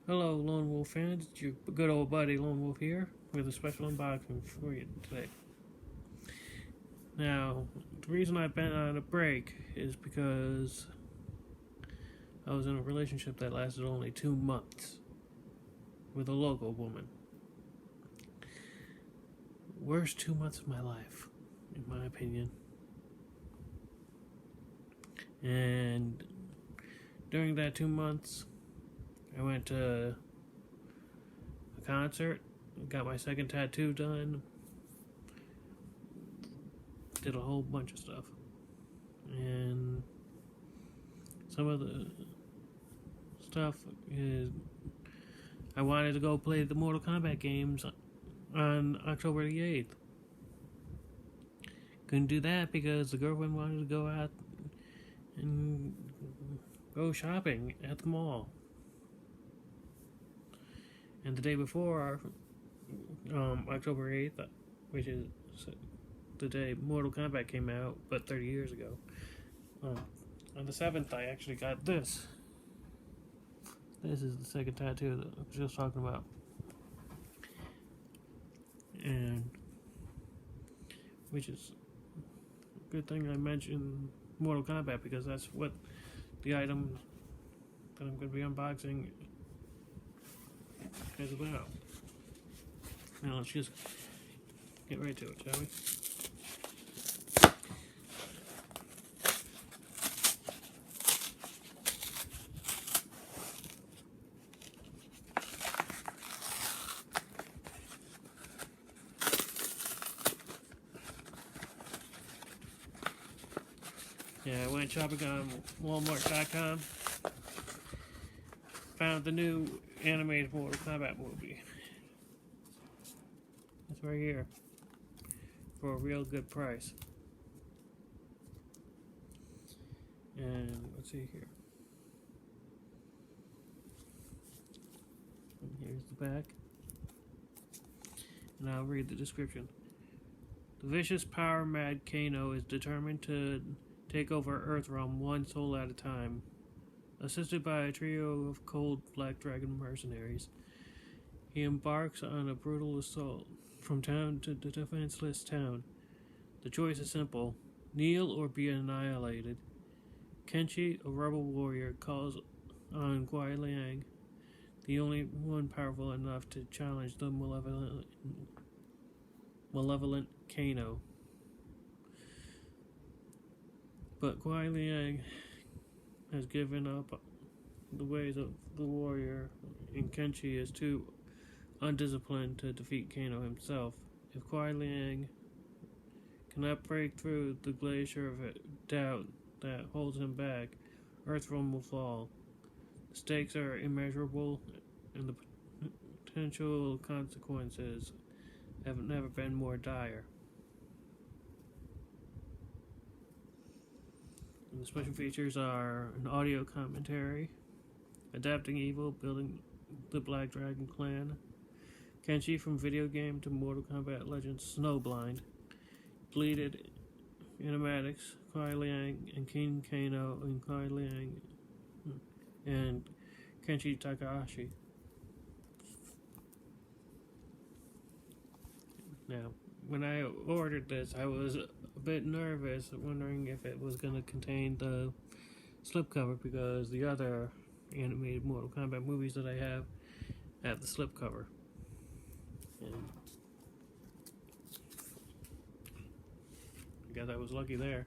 Hello, Lone Wolf fans. It's your good old buddy Lone Wolf here with a special unboxing for you today. Now, the reason I've been on a break is because I was in a relationship that lasted only 2 months with a local woman. Worst 2 months of my life, in my opinion. And during that 2 months, I went to a concert, got my second tattoo done, did a whole bunch of stuff. And some of the stuff is I wanted to go play the Mortal Kombat games on October the 8th. Couldn't do that because the girlfriend wanted to go out and go shopping at the mall. And the day before, October 8th, which is the day Mortal Kombat came out, but 30 years ago, on the 7th, I actually got this. This is the second tattoo that I was just talking about. And, which is a good thing I mentioned Mortal Kombat, because that's what the item that I'm going to be unboxing is about. Now let's just get right to it, shall we? Yeah, I went shopping on Walmart.com. Found the new animated Mortal Kombat movie. It's right here. For a real good price. And let's see here. And here's the back. And I'll read the description. The vicious power-mad Kano is determined to take over Earthrealm one soul at a time. Assisted by a trio of cold Black Dragon mercenaries, he embarks on a brutal assault from town to the defenseless town. The choice is simple: kneel or be annihilated. Kenshi, a rebel warrior, calls on Guai Liang, the only one powerful enough to challenge the malevolent Kano. But Guai Liang has given up the ways of the warrior, and Kenshi is too undisciplined to defeat Kano himself. If Guai Liang cannot break through the glacier of doubt that holds him back, Earthrealm will fall. The stakes are immeasurable, and the potential consequences have never been more dire. And the special features are an audio commentary, adapting evil, building the Black Dragon clan, Kenshi from video game to Mortal Kombat Legends Snowblind, deleted animatics, Guai Liang and King Kano and Guai Liang and Kenshi Takahashi. Now, when I ordered this, I was a bit nervous, wondering if it was going to contain the slipcover, because the other animated Mortal Kombat movies that I have the slipcover. And I guess I was lucky there.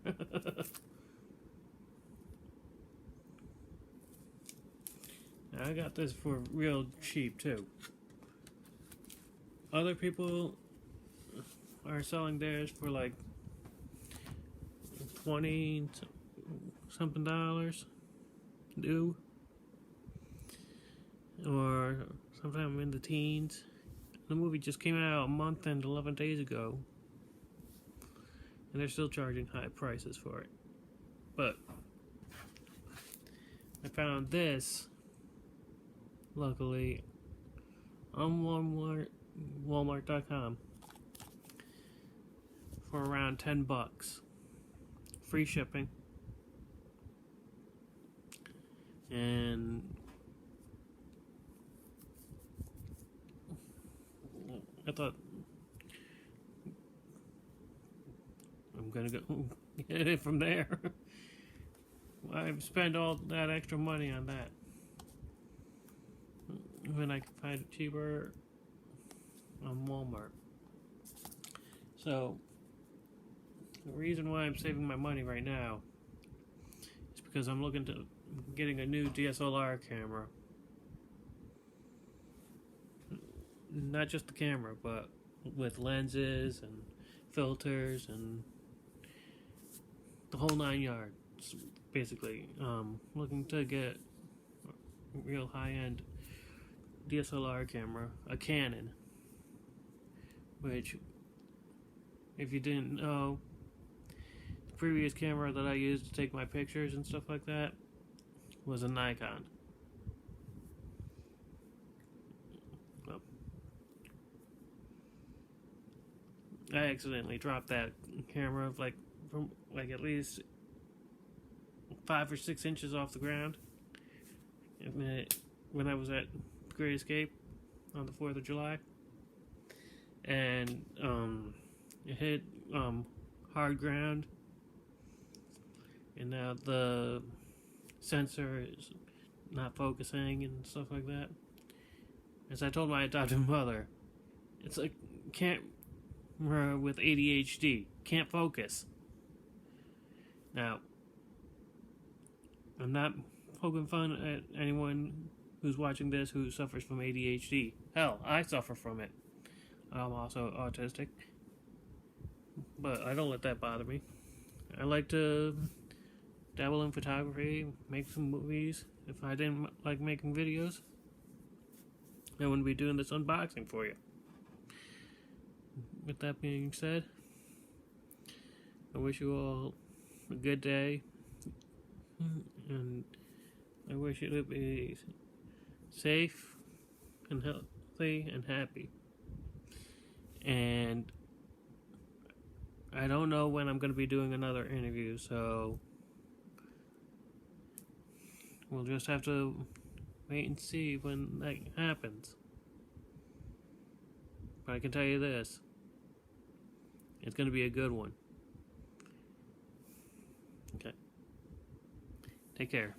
Now, I got this for real cheap too. Other people are selling theirs for like $20 something new, or sometime in the teens. The movie just came out a month and 11 days ago, and they're still charging high prices for it. But I found this, luckily, on Walmart.com for around $10. Free shipping. And I thought I'm gonna go get it from there. Why spend all that extra money on that when I can find it cheaper on Walmart? So the reason why I'm saving my money right now is because I'm looking to getting a new DSLR camera. Not just the camera, but with lenses and filters and the whole 9 yards. Basically, looking to get a real high-end DSLR camera, a Canon, which, if you didn't know, the previous camera that I used to take my pictures and stuff like that was a Nikon. I accidentally dropped that camera from at least 5 or 6 inches off the ground when I was at Great Escape on the 4th of July, and it hit hard ground, and now the sensor is not focusing and stuff like that. As I told my adopted mother, it's like camera with ADHD, can't focus. Now, I'm not poking fun at anyone who's watching this who suffers from ADHD. Hell, I suffer from it. I'm also autistic, but I don't let that bother me. I like to dabble in photography, make some movies. If I didn't like making videos, I wouldn't be doing this unboxing for you. With that being said, I wish you all a good day, and I wish you to be safe and healthy and happy. And I don't know when I'm going to be doing another interview, so we'll just have to wait and see when that happens. But I can tell you this, it's going to be a good one. Okay. Take care.